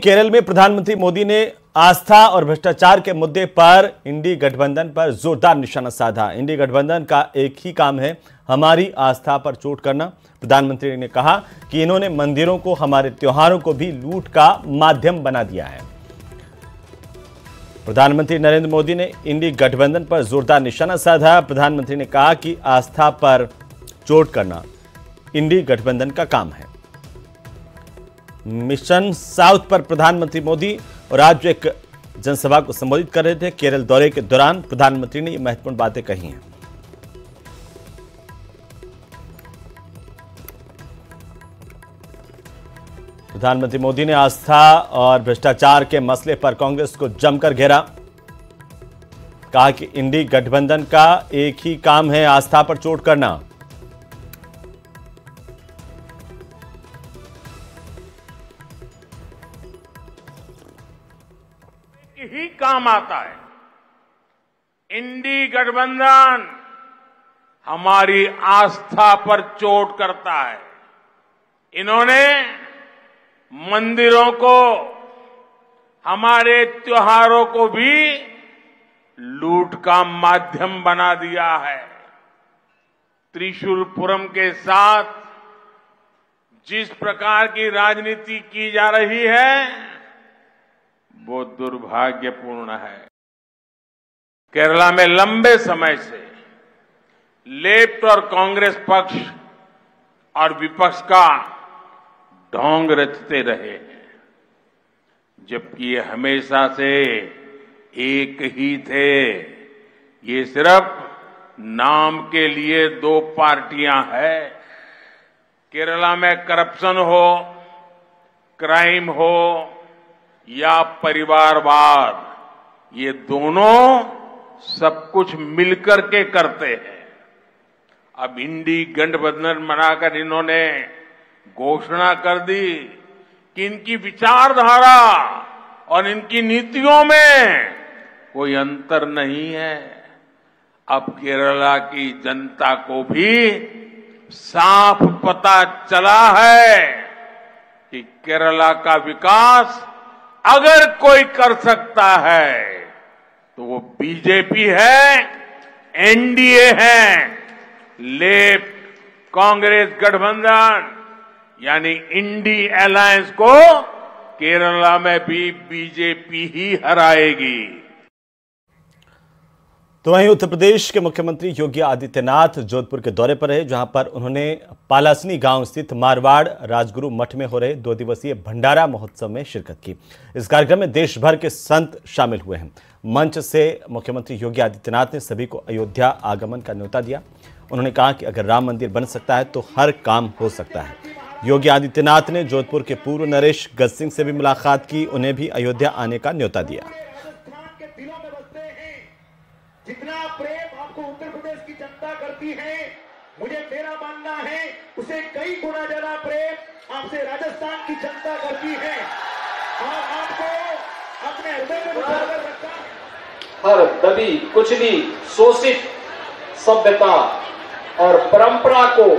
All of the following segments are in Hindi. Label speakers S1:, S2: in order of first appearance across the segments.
S1: केरल में प्रधानमंत्री मोदी ने आस्था और भ्रष्टाचार के मुद्दे पर इंडी गठबंधन पर जोरदार निशाना साधा। इंडी गठबंधन का एक ही काम है, हमारी आस्था पर चोट करना। प्रधानमंत्री ने कहा कि इन्होंने मंदिरों को, हमारे त्योहारों को भी लूट का माध्यम बना दिया है। प्रधानमंत्री नरेंद्र मोदी ने इंडी गठबंधन पर जोरदार निशाना साधा। प्रधानमंत्री ने कहा कि आस्था पर चोट करना इंडी गठबंधन का काम है। मिशन साउथ पर प्रधानमंत्री मोदी और आज एक जनसभा को संबोधित कर रहे थे। केरल दौरे के दौरान प्रधानमंत्री ने ये महत्वपूर्ण बातें कही हैं। प्रधानमंत्री मोदी ने आस्था और भ्रष्टाचार के मसले पर कांग्रेस को जमकर घेरा। कहा कि इंडी गठबंधन का एक ही काम है, आस्था पर चोट करना।
S2: ही काम आता है। इंडी गठबंधन हमारी आस्था पर चोट करता है। इन्होंने मंदिरों को, हमारे त्योहारों को भी लूट का माध्यम बना दिया है। त्रिशूलपुरम के साथ जिस प्रकार की राजनीति की जा रही है वो दुर्भाग्यपूर्ण है। केरला में लंबे समय से लेफ्ट और कांग्रेस पक्ष और विपक्ष का ढोंग रचते रहे हैं, जबकि ये हमेशा से एक ही थे। ये सिर्फ नाम के लिए दो पार्टियां हैं। केरला में करप्शन हो, क्राइम हो या परिवारवाद, ये दोनों सब कुछ मिलकर के करते हैं। अब इंडी गठबंधन बनाकर इन्होंने घोषणा कर दी कि इनकी विचारधारा और इनकी नीतियों में कोई अंतर नहीं है। अब केरला की जनता को भी साफ पता चला है कि केरला का विकास अगर कोई कर सकता है तो वो बीजेपी है, एनडीए है। लेफ्ट कांग्रेस गठबंधन यानी इंडी अलायंस को केरला में भी बीजेपी ही हराएगी।
S1: तो वहीं उत्तर प्रदेश के मुख्यमंत्री योगी आदित्यनाथ जोधपुर के दौरे पर रहे, जहां पर उन्होंने पालासनी गांव स्थित मारवाड़ राजगुरु मठ में हो रहे 2 दिवसीय भंडारा महोत्सव में शिरकत की। इस कार्यक्रम में देश भर के संत शामिल हुए हैं। मंच से मुख्यमंत्री योगी आदित्यनाथ ने सभी को अयोध्या आगमन का न्योता दिया। उन्होंने कहा कि अगर राम मंदिर बन सकता है तो हर काम हो सकता है। योगी आदित्यनाथ ने जोधपुर के पूर्व नरेश गज सिंह से भी मुलाकात की, उन्हें भी अयोध्या आने का न्योता दिया।
S3: जितना प्रेम आपको उत्तर प्रदेश की जनता करती है, मुझे मेरा मानना है उसे कई गुना ज्यादा प्रेम आपसे राजस्थान की जनता करती है और आपको अपने हृदय में उजागर रखता है।
S4: हर दबी कुचली शोषित सभ्यता और परंपरा को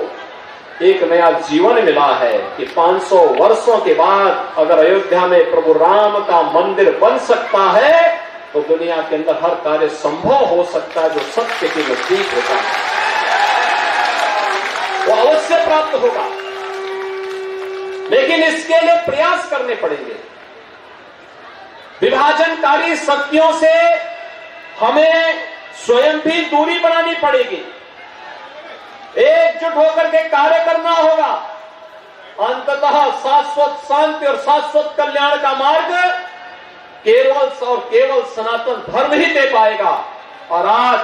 S4: एक नया जीवन मिला है कि 500 वर्षों के बाद अगर अयोध्या में प्रभु राम का मंदिर बन सकता है तो दुनिया के अंदर हर कार्य संभव हो सकता है जो सत्य के नजदीक होता है, वो अवश्य प्राप्त होगा। लेकिन इसके लिए प्रयास करने पड़ेंगे। विभाजनकारी शक्तियों से हमें स्वयं भी दूरी बनानी पड़ेगी, एकजुट होकर के कार्य करना होगा। अंततः शाश्वत शांति और शाश्वत कल्याण का मार्ग केवल सनातन धर्म ही दे पाएगा। और आज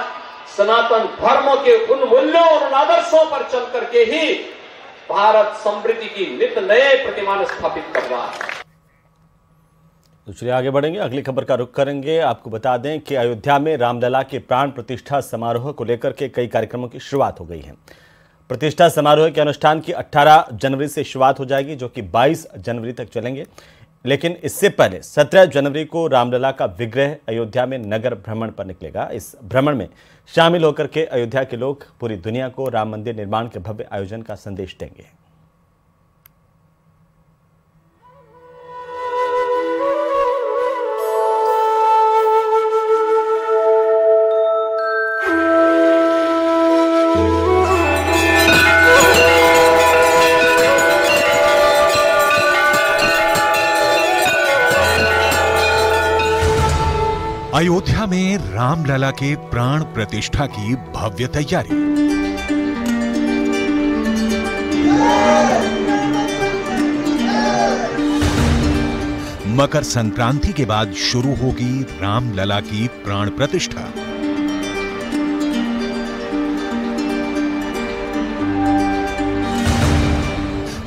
S4: सनातन धर्म के उन मूल्यों और उन आदर्शों पर चल करके ही भारत समृद्धि की नित नए प्रतिमान स्थापित कर रहा है।
S1: तो चलिए आगे बढ़ेंगे, अगली खबर का रुख करेंगे। आपको बता दें कि अयोध्या में रामलला के प्राण प्रतिष्ठा समारोह को लेकर के कई कार्यक्रमों की शुरुआत हो गई है। प्रतिष्ठा समारोह के अनुष्ठान की 18 जनवरी से शुरुआत हो जाएगी, जो कि 22 जनवरी तक चलेंगे। लेकिन इससे पहले 17 जनवरी को रामलला का विग्रह अयोध्या में नगर भ्रमण पर निकलेगा। इस भ्रमण में शामिल होकर के अयोध्या के लोग पूरी दुनिया को राम मंदिर निर्माण के भव्य आयोजन का संदेश देंगे।
S5: अयोध्या में रामलला के प्राण प्रतिष्ठा की भव्य तैयारी। मकर संक्रांति के बाद शुरू होगी रामलला की प्राण प्रतिष्ठा।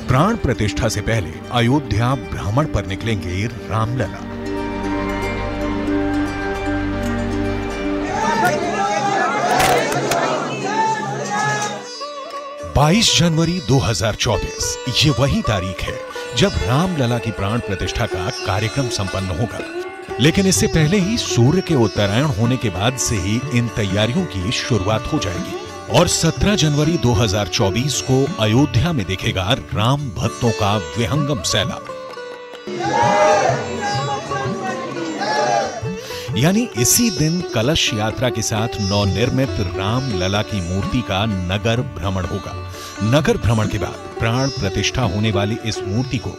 S5: प्राण प्रतिष्ठा से पहले अयोध्या भ्रमण पर निकलेंगे रामलला। बाईस जनवरी 2024 ये वही तारीख है जब रामलला की प्राण प्रतिष्ठा का कार्यक्रम संपन्न होगा। लेकिन इससे पहले ही सूर्य के उत्तरायण होने के बाद से ही इन तैयारियों की शुरुआत हो जाएगी और 17 जनवरी 2024 को अयोध्या में दिखेगा राम भक्तों का विहंगम सैलाब। यानी इसी दिन कलश यात्रा के साथ नवनिर्मित रामलला की मूर्ति का नगर भ्रमण होगा। नगर भ्रमण के बाद प्राण प्रतिष्ठा होने वाली इस मूर्ति को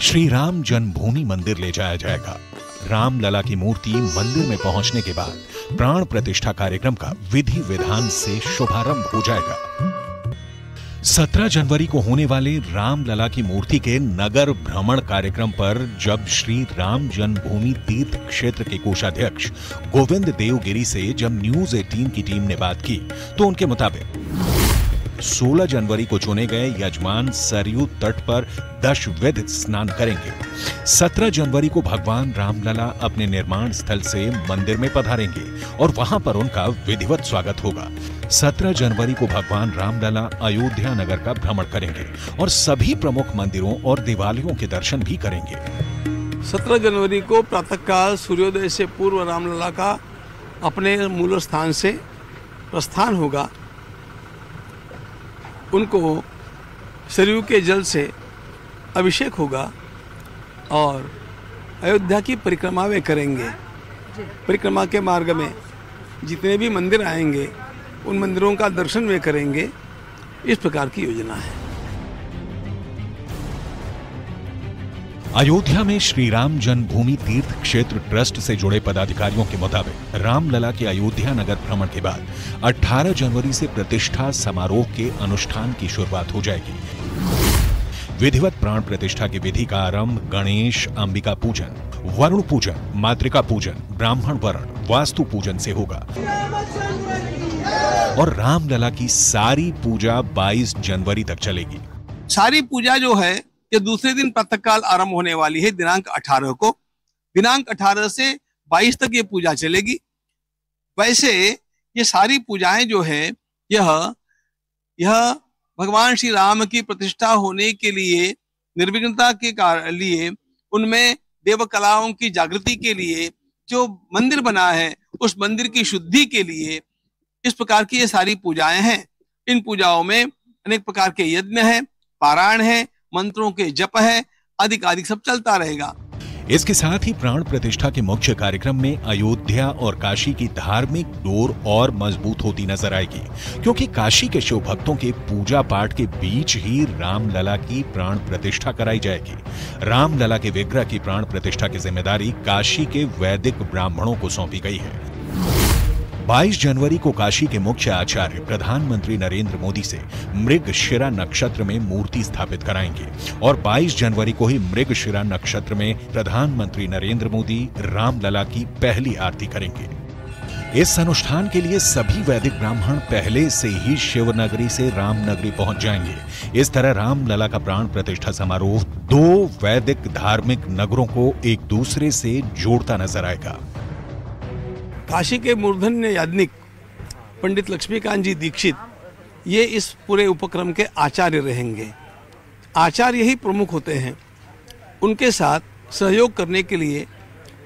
S5: श्री राम जन्मभूमि मंदिर ले जाया जाएगा। रामलला की मूर्ति मंदिर में पहुंचने के बाद प्राण प्रतिष्ठा कार्यक्रम का विधि विधान से शुभारंभ हो जाएगा। 17 जनवरी को होने वाले रामलला की मूर्ति के नगर भ्रमण कार्यक्रम पर जब श्री राम जन्मभूमि तीर्थ क्षेत्र के कोषाध्यक्ष गोविंद देवगिरी से जब न्यूज 18 की टीम ने बात की तो उनके मुताबिक 16 जनवरी को चुने गए यजमान सरयू तट पर दशविध स्नान करेंगे। 17 जनवरी को भगवान रामलला अपने निर्माण स्थल से मंदिर में पधारेंगे और वहां पर उनका विधिवत स्वागत होगा। 17 जनवरी को भगवान रामलला अयोध्या नगर का भ्रमण करेंगे और सभी प्रमुख मंदिरों और देवालयों के दर्शन भी करेंगे।
S6: 17 जनवरी को प्रातःकाल सूर्योदय से पूर्व रामलला का अपने मूल स्थान से प्रस्थान होगा। उनको सरयू के जल से अभिषेक होगा और अयोध्या की परिक्रमा वे करेंगे। परिक्रमा के मार्ग में जितने भी मंदिर आएंगे उन मंदिरों का दर्शन वे करेंगे। इस प्रकार की योजना है।
S5: अयोध्या में श्री राम जन्मभूमि तीर्थ क्षेत्र ट्रस्ट से जुड़े पदाधिकारियों के मुताबिक रामलला के अयोध्या नगर भ्रमण के बाद 18 जनवरी से प्रतिष्ठा समारोह के अनुष्ठान की शुरुआत हो जाएगी। विधिवत प्राण प्रतिष्ठा की विधि का आरंभ गणेश, अंबिका पूजन, वरुण पूजन, मातृका पूजन, ब्राह्मण वरण, वास्तु पूजन से होगा और रामलला की सारी पूजा 22 जनवरी तक चलेगी।
S6: सारी पूजा जो है ये दूसरे दिन प्रातःकाल आरंभ होने वाली है दिनांक 18 को। दिनांक 18 से 22 तक ये पूजा चलेगी। वैसे ये सारी पूजाएं जो है यह भगवान श्री राम की प्रतिष्ठा होने के लिए निर्विघ्नता के लिए उनमें देव कलाओं की जागृति के लिए जो मंदिर बना है उस मंदिर की शुद्धि के लिए इस प्रकार की ये सारी पूजाएं हैं। इन पूजाओं में अनेक प्रकार के यज्ञ है, पारायण है, मंत्रों के जप है, अधिक सब चलता रहेगा।
S5: इसके साथ ही प्राण प्रतिष्ठा के मुख्य कार्यक्रम में अयोध्या और काशी की धार्मिक डोर और मजबूत होती नजर आएगी, क्योंकि काशी के शिव भक्तों के पूजा पाठ के बीच ही रामलला की प्राण प्रतिष्ठा कराई जाएगी। रामलला के विग्रह की प्राण प्रतिष्ठा की जिम्मेदारी काशी के वैदिक ब्राह्मणों को सौंपी गई है। 22 जनवरी को काशी के मुख्य आचार्य प्रधानमंत्री नरेंद्र मोदी से मृगशिरा नक्षत्र में मूर्ति स्थापित कराएंगे और 22 जनवरी को ही मृगशिरा नक्षत्र में प्रधानमंत्री नरेंद्र मोदी रामलला की पहली आरती करेंगे। इस अनुष्ठान के लिए सभी वैदिक ब्राह्मण पहले से ही शिवनगरी से रामनगरी पहुंच जाएंगे। इस तरह रामलला का प्राण प्रतिष्ठा समारोह दो वैदिक धार्मिक नगरों को एक दूसरे से जोड़ता नजर आएगा।
S6: काशी के मूर्धन्य याज्ञनिक पंडित लक्ष्मीकांत जी दीक्षित ये इस पूरे उपक्रम के आचार्य रहेंगे। आचार्य ही प्रमुख होते हैं। उनके साथ सहयोग करने के लिए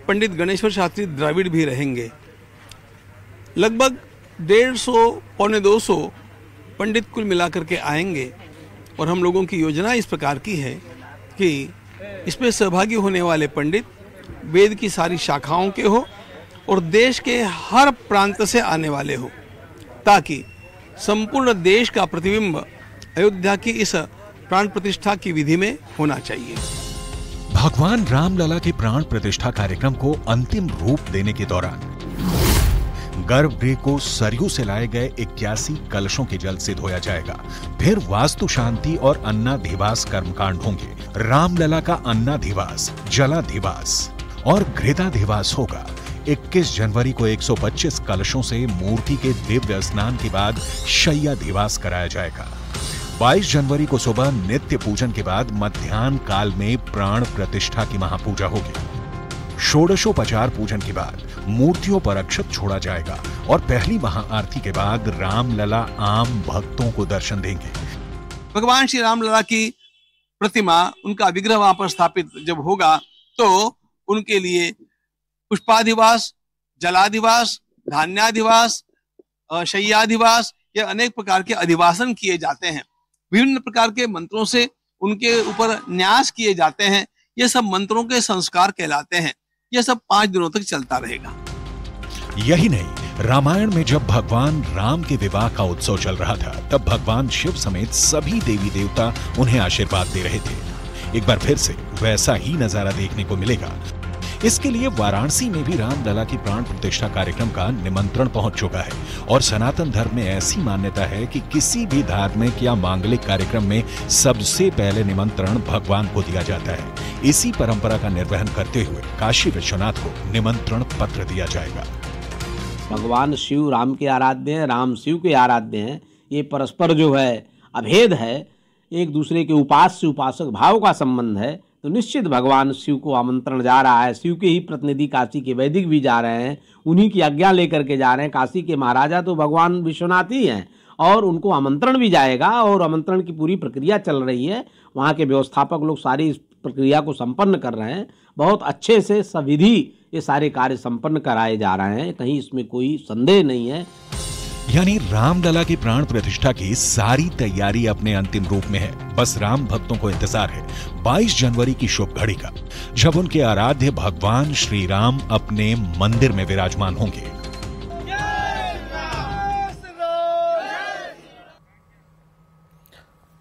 S6: पंडित गणेश्वर शास्त्री द्राविड़ भी रहेंगे। लगभग 150 पौने 200 पंडित कुल मिलाकर के आएंगे और हम लोगों की योजना इस प्रकार की है कि इसमें सहभागी होने वाले पंडित वेद की सारी शाखाओं के हो और देश के हर प्रांत से आने वाले हो, ताकि संपूर्ण देश का प्रतिबिंब अयोध्या की इस प्राण प्रतिष्ठा की विधि में होना चाहिए।
S5: भगवान रामलला के प्राण प्रतिष्ठा कार्यक्रम को अंतिम रूप देने के दौरान गर्भगृह को सरयू से लाए गए 81 कलशों के जल से धोया जाएगा। फिर वास्तु शांति और अन्नाधिवास कर्मकांड होंगे। रामलला का अन्नाधिवास, जलाधिवास और घृताधिवास होगा। 21 जनवरी को 125 कलशों से मूर्ति के दिव्य स्नान के बाद शय्याधिवास कराया जाएगा। 22 जनवरी को सुबह नित्य पूजन के बाद मध्याह्न काल में प्राण प्रतिष्ठा की महापूजा होगी। षोडशोपचार पूजन के बाद मूर्तियों पर अक्षत छोड़ा जाएगा और पहली महाआरती के बाद रामलला आम भक्तों को दर्शन देंगे।
S6: भगवान श्री रामलला की प्रतिमा, उनका विग्रह वहां पर स्थापित जब होगा तो उनके लिए पुष्पाधिवास, जलाधिवास, धान्याधिवास, शय्याधिवास, ये अनेक प्रकार के अधिवासन किए जाते हैं। विभिन्न प्रकार के मंत्रों से उनके ऊपर न्यास किए जाते हैं। ये सब मंत्रों के संस्कार कहलाते हैं। यह सब 5 दिनों तक चलता रहेगा।
S5: यही नहीं, रामायण में जब भगवान राम के विवाह का उत्सव चल रहा था तब भगवान शिव समेत सभी देवी देवता उन्हें आशीर्वाद दे रहे थे। एक बार फिर से वैसा ही नजारा देखने को मिलेगा। इसके लिए वाराणसी में भी रामलला की प्राण प्रतिष्ठा कार्यक्रम का निमंत्रण पहुंच चुका है और सनातन धर्म में ऐसी मान्यता है कि किसी भी धार्मिक या मांगलिक कार्यक्रम में सबसे पहले निमंत्रण भगवान को दिया जाता है। इसी परंपरा का निर्वहन करते हुए काशी विश्वनाथ को निमंत्रण पत्र दिया जाएगा।
S7: भगवान शिव राम के आराध्य हैं, राम शिव के आराध्य हैं। ये परस्पर जो है अभेद है, एक दूसरे के उपास्य उपासक भाव का संबंध है। तो निश्चित भगवान शिव को आमंत्रण जा रहा है। शिव के ही प्रतिनिधि काशी के वैदिक भी जा रहे हैं, उन्हीं की आज्ञा लेकर के जा रहे हैं। काशी के महाराजा तो भगवान विश्वनाथ ही हैं और उनको आमंत्रण भी जाएगा और आमंत्रण की पूरी प्रक्रिया चल रही है। वहाँ के व्यवस्थापक लोग सारी इस प्रक्रिया को संपन्न कर रहे हैं। बहुत अच्छे से सविधि ये सारे कार्य संपन्न कराए जा रहे हैं, कहीं इसमें कोई संदेह नहीं है।
S5: यानी रामलला की प्राण प्रतिष्ठा की सारी तैयारी अपने अंतिम रूप में है। बस राम भक्तों को इंतजार है 22 जनवरी की शुभ घड़ी का, जब उनके आराध्य भगवान श्री राम अपने मंदिर में विराजमान होंगे।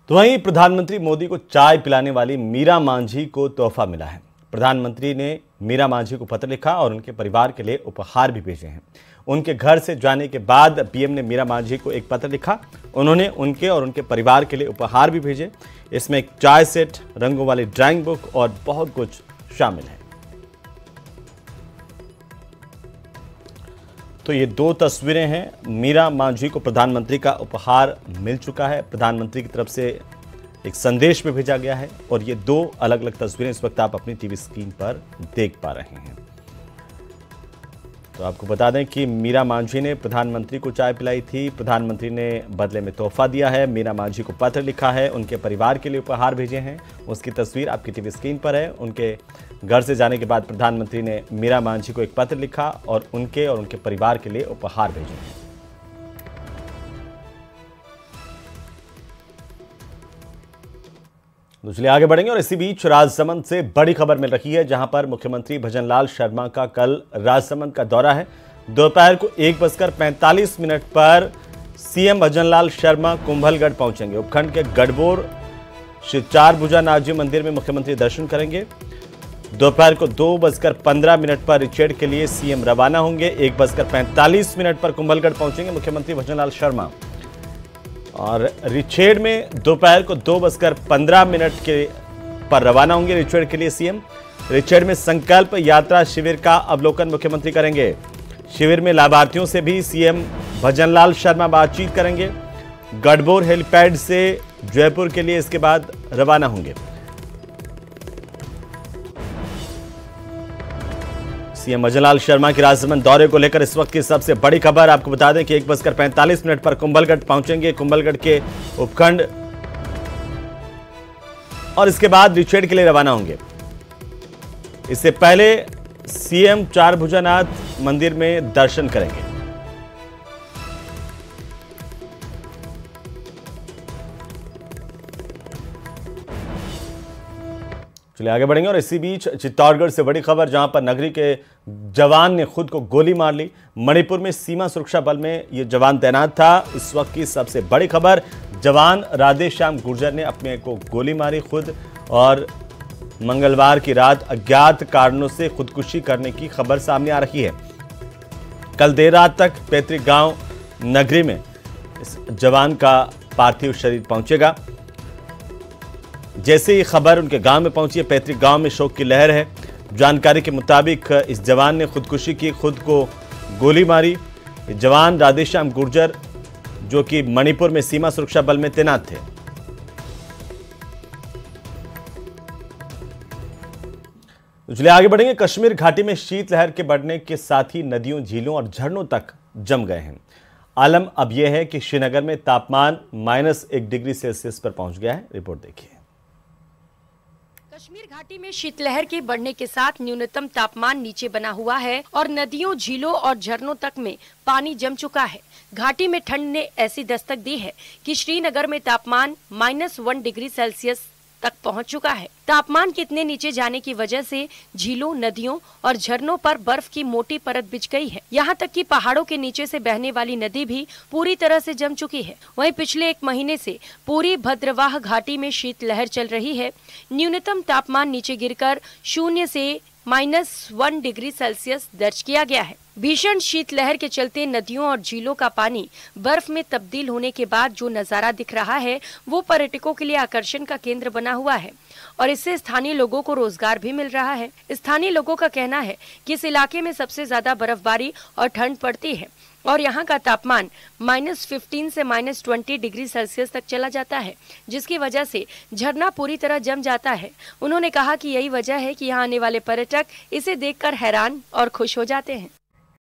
S1: तो वहीं प्रधानमंत्री मोदी को चाय पिलाने वाली मीरा मांझी को तोहफा मिला है। प्रधानमंत्री ने मीरा मांझी को पत्र लिखा और उनके परिवार के लिए उपहार भी भेजे हैं। उनके घर से जाने के बाद पीएम ने मीरा मांझी को एक पत्र लिखा। उन्होंने उनके और उनके परिवार के लिए उपहार भी भेजे। इसमें एक चाय सेट, रंगों वाली ड्राइंग बुक और बहुत कुछ शामिल है। तो ये 2 तस्वीरें हैं। मीरा मांझी को प्रधानमंत्री का उपहार मिल चुका है। प्रधानमंत्री की तरफ से एक संदेश भी भेजा गया है और ये 2 अलग अलग तस्वीरें इस वक्त आप अपनी टीवी स्क्रीन पर देख पा रहे हैं। तो आपको बता दें कि मीरा मांझी ने प्रधानमंत्री को चाय पिलाई थी। प्रधानमंत्री ने बदले में तोहफा दिया है। मीरा मांझी को पत्र लिखा है, उनके परिवार के लिए उपहार भेजे हैं। उसकी तस्वीर आपकी टीवी स्क्रीन पर है। उनके घर से जाने के बाद प्रधानमंत्री ने मीरा मांझी को एक पत्र लिखा और उनके परिवार के लिए उपहार भेजे हैं। तो चलिए आगे बढ़ेंगे और इसी बीच राजसमंद से बड़ी खबर मिल रही है, जहां पर मुख्यमंत्री भजनलाल शर्मा का कल राजसमंद का दौरा है। दोपहर को 1:45 पर सीएम भजनलाल शर्मा कुंभलगढ़ पहुंचेंगे। उपखंड के गढ़बोर श्री चारभुजानाथ जी मंदिर में मुख्यमंत्री दर्शन करेंगे। दोपहर को 2:15 पर रिचेड़ के लिए सीएम रवाना होंगे। 1:45 पर कुंभलगढ़ पहुंचेंगे मुख्यमंत्री भजनलाल शर्मा और रिचेड़ में दोपहर को 2:15 के पर रवाना होंगे रिचेड़ के लिए सीएम। रिचेड़ में संकल्प यात्रा शिविर का अवलोकन मुख्यमंत्री करेंगे। शिविर में लाभार्थियों से भी सीएम भजनलाल शर्मा बातचीत करेंगे। गढ़बोर हेलीपैड से जयपुर के लिए इसके बाद रवाना होंगे। सीएम भजनलाल शर्मा के राजसमंद दौरे को लेकर इस वक्त की सबसे बड़ी खबर आपको बता दें कि 1:45 पर कुंभलगढ़ पहुंचेंगे, कुंभलगढ़ के उपखंड, और इसके बाद रिचेड़ के लिए रवाना होंगे। इससे पहले सीएम चारभुजानाथ मंदिर में दर्शन करेंगे। चलिए आगे बढ़ेंगे और इसी बीच चित्तौड़गढ़ से बड़ी खबर, जहां पर नगरी के जवान ने खुद को गोली मार ली। मणिपुर में सीमा सुरक्षा बल में यह जवान तैनात था। इस वक्त की सबसे बड़ी खबर, जवान राधेश्याम गुर्जर ने अपने को गोली मारी खुद, और मंगलवार की रात अज्ञात कारणों से खुदकुशी करने की खबर सामने आ रही है। कल देर रात तक पैतृक गांव नगरी में इस जवान का पार्थिव शरीर पहुंचेगा। जैसे ही खबर उनके गांव में पहुंची है, पैतृक गांव में शोक की लहर है। जानकारी के मुताबिक इस जवान ने खुदकुशी की, खुद को गोली मारी। जवान राधेश्याम गुर्जर, जो कि मणिपुर में सीमा सुरक्षा बल में तैनात थे। चलिए आगे बढ़ेंगे। कश्मीर घाटी में शीतलहर के बढ़ने के साथ ही नदियों, झीलों और झरनों तक जम गए हैं। आलम अब यह है कि श्रीनगर में तापमान -1 डिग्री सेल्सियस पर पहुंच गया है। रिपोर्ट देखिए।
S8: कश्मीर घाटी में शीतलहर के बढ़ने के साथ न्यूनतम तापमान नीचे बना हुआ है और नदियों, झीलों और झरनों तक में पानी जम चुका है। घाटी में ठंड ने ऐसी दस्तक दी है कि श्रीनगर में तापमान -1 डिग्री सेल्सियस तक पहुंच चुका है। तापमान के इतने नीचे जाने की वजह से झीलों, नदियों और झरनों पर बर्फ की मोटी परत बिछ गई है। यहाँ तक कि पहाड़ों के नीचे से बहने वाली नदी भी पूरी तरह से जम चुकी है। वहीं पिछले 1 महीने से पूरी भद्रवाह घाटी में शीतलहर चल रही है। न्यूनतम तापमान नीचे गिरकर 0 से -1 डिग्री सेल्सियस दर्ज किया गया है। भीषण शीतलहर के चलते नदियों और झीलों का पानी बर्फ में तब्दील होने के बाद जो नजारा दिख रहा है वो पर्यटकों के लिए आकर्षण का केंद्र बना हुआ है और इससे स्थानीय लोगों को रोजगार भी मिल रहा है। स्थानीय लोगों का कहना है कि इस इलाके में सबसे ज्यादा बर्फबारी और ठंड पड़ती है और यहाँ का तापमान -15 से -20 डिग्री सेल्सियस तक चला जाता है, जिसकी वजह से झरना पूरी तरह जम जाता है। उन्होंने कहा कि यही वजह है कि यहाँ आने वाले पर्यटक इसे देखकर हैरान और खुश हो जाते हैं।